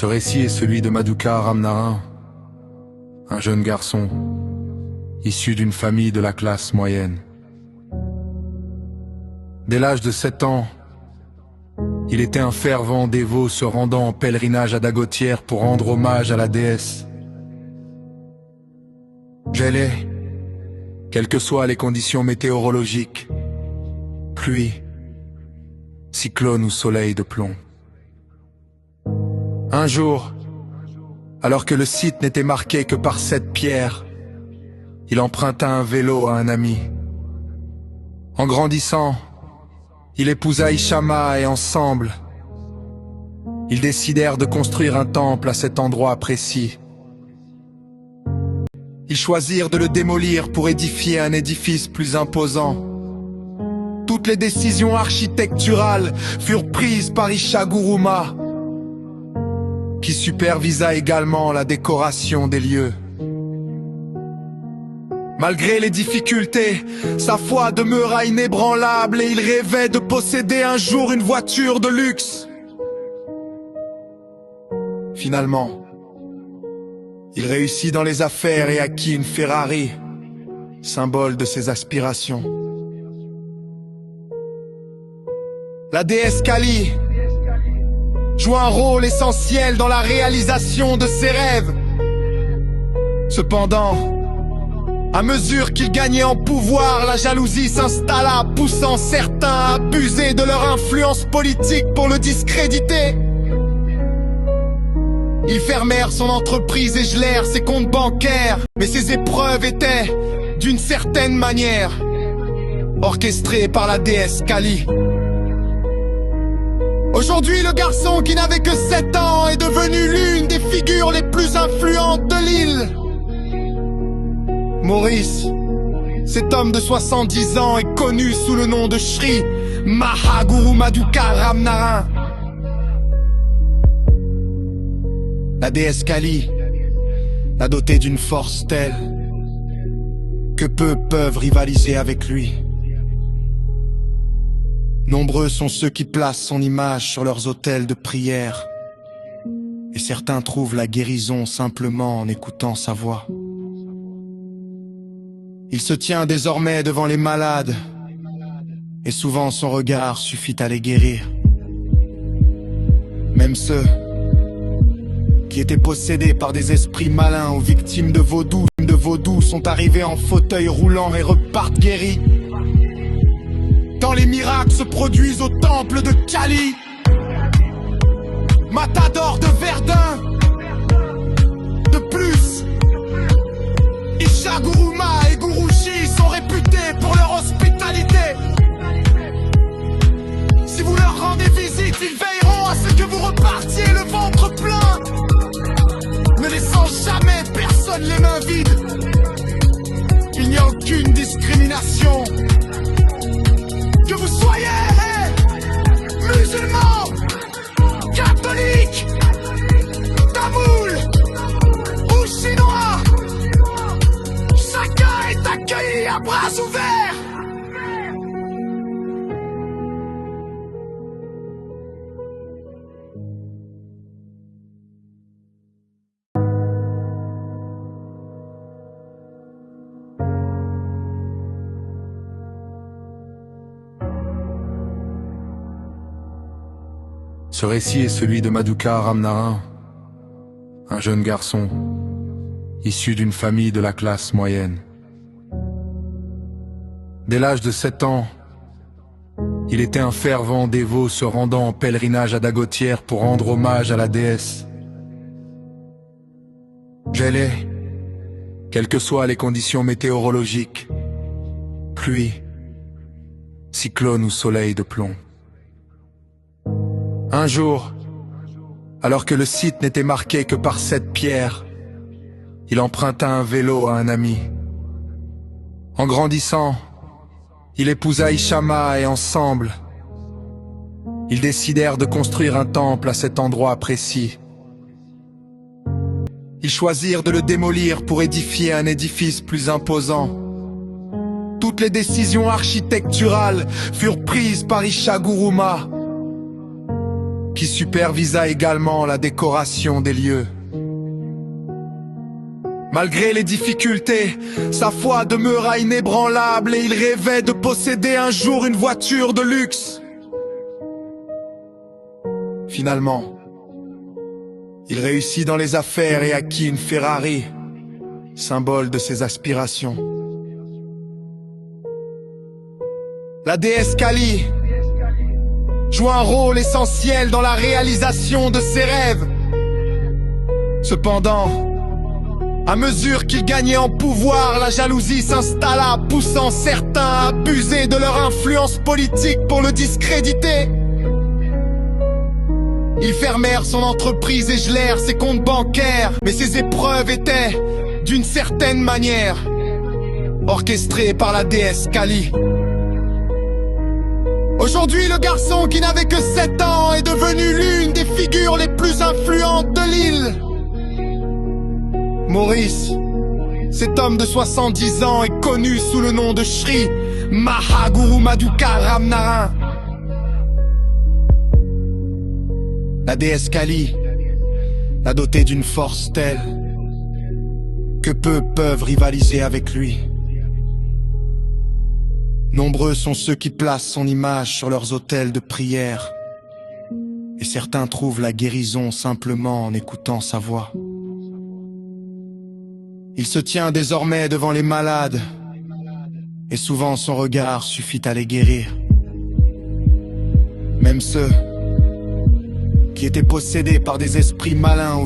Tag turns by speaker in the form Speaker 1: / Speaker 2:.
Speaker 1: Ce récit est celui de Madouka Ramnarin, un jeune garçon issu d'une famille de la classe moyenne. Dès l'âge de 7 ans, il était un fervent dévot se rendant en pèlerinage à Dagotière pour rendre hommage à la déesse. Gelée, quelles que soient les conditions météorologiques, pluie, cyclone ou soleil de plomb. Un jour, alors que le site n'était marqué que par 7 pierres, il emprunta un vélo à un ami. En grandissant, il épousa Ishama et ensemble, ils décidèrent de construire un temple à cet endroit précis. Ils choisirent de le démolir pour édifier un édifice plus imposant. Toutes les décisions architecturales furent prises par Ishaguruma, qui supervisa également la décoration des lieux. Malgré les difficultés, sa foi demeura inébranlable et il rêvait de posséder un jour une voiture de luxe. Finalement, il réussit dans les affaires et acquit une Ferrari, symbole de ses aspirations. La déesse Kali joue un rôle essentiel dans la réalisation de ses rêves. Cependant, à mesure qu'il gagnait en pouvoir, la jalousie s'installa, poussant certains à abuser de leur influence politique pour le discréditer. Ils fermèrent son entreprise et gelèrent ses comptes bancaires. Mais ces épreuves étaient, d'une certaine manière, orchestrées par la déesse Kali. Aujourd'hui, le garçon qui n'avait que 7 ans est devenu l'une des figures les plus influentes de l'île. Maurice, cet homme de 70 ans est connu sous le nom de Sri Mahaguru Madouka Ramnarin. La déesse Kali l'a doté d'une force telle que peu peuvent rivaliser avec lui. Nombreux sont ceux qui placent son image sur leurs autels de prière, et certains trouvent la guérison simplement en écoutant sa voix. Il se tient désormais devant les malades, et souvent son regard suffit à les guérir. Même ceux qui étaient possédés par des esprits malins ou victimes de vaudou sont arrivés en fauteuil roulant et repartent guéris. Tant les miracles se produisent au temple de Kali, Matador de Verdun. De plus, Ishaguruma et Guruji sont réputés pour leur hospitalité. Si vous leur rendez visite, ils veilleront à ce que vous repartiez le ventre plein, ne laissant jamais personne les mains vides. Il n'y a aucune discrimination. Que vous soyez musulmans, catholiques, tamouls ou chinois, chacun est accueilli à bras ouverts. Ce récit est celui de Madouka Ramnarin, un jeune garçon issu d'une famille de la classe moyenne. Dès l'âge de 7 ans, il était un fervent dévot se rendant en pèlerinage à Dagotière pour rendre hommage à la déesse. Gelée, quelles que soient les conditions météorologiques, pluie, cyclone ou soleil de plomb. Un jour, alors que le site n'était marqué que par 7 pierres, il emprunta un vélo à un ami. En grandissant, il épousa Ishama et ensemble, ils décidèrent de construire un temple à cet endroit précis. Ils choisirent de le démolir pour édifier un édifice plus imposant. Toutes les décisions architecturales furent prises par Ishaguruma, qui supervisa également la décoration des lieux. Malgré les difficultés, sa foi demeura inébranlable et il rêvait de posséder un jour une voiture de luxe. Finalement, il réussit dans les affaires et acquit une Ferrari, symbole de ses aspirations. La déesse Kali joue un rôle essentiel dans la réalisation de ses rêves. Cependant, à mesure qu'il gagnait en pouvoir, la jalousie s'installa, poussant certains à abuser de leur influence politique pour le discréditer. Ils fermèrent son entreprise et gelèrent ses comptes bancaires, mais ces épreuves étaient, d'une certaine manière, orchestrées par la déesse Kali. Aujourd'hui, le garçon qui n'avait que 7 ans est devenu l'une des figures les plus influentes de l'île. Maurice, cet homme de 70 ans, est connu sous le nom de Shri Mahaguru Madhuka Ramnaran. La déesse Kali l'a doté d'une force telle que peu peuvent rivaliser avec lui. Nombreux sont ceux qui placent son image sur leurs autels de prière, et certains trouvent la guérison simplement en écoutant sa voix. Il se tient désormais devant les malades, et souvent son regard suffit à les guérir. Même ceux qui étaient possédés par des esprits malins ou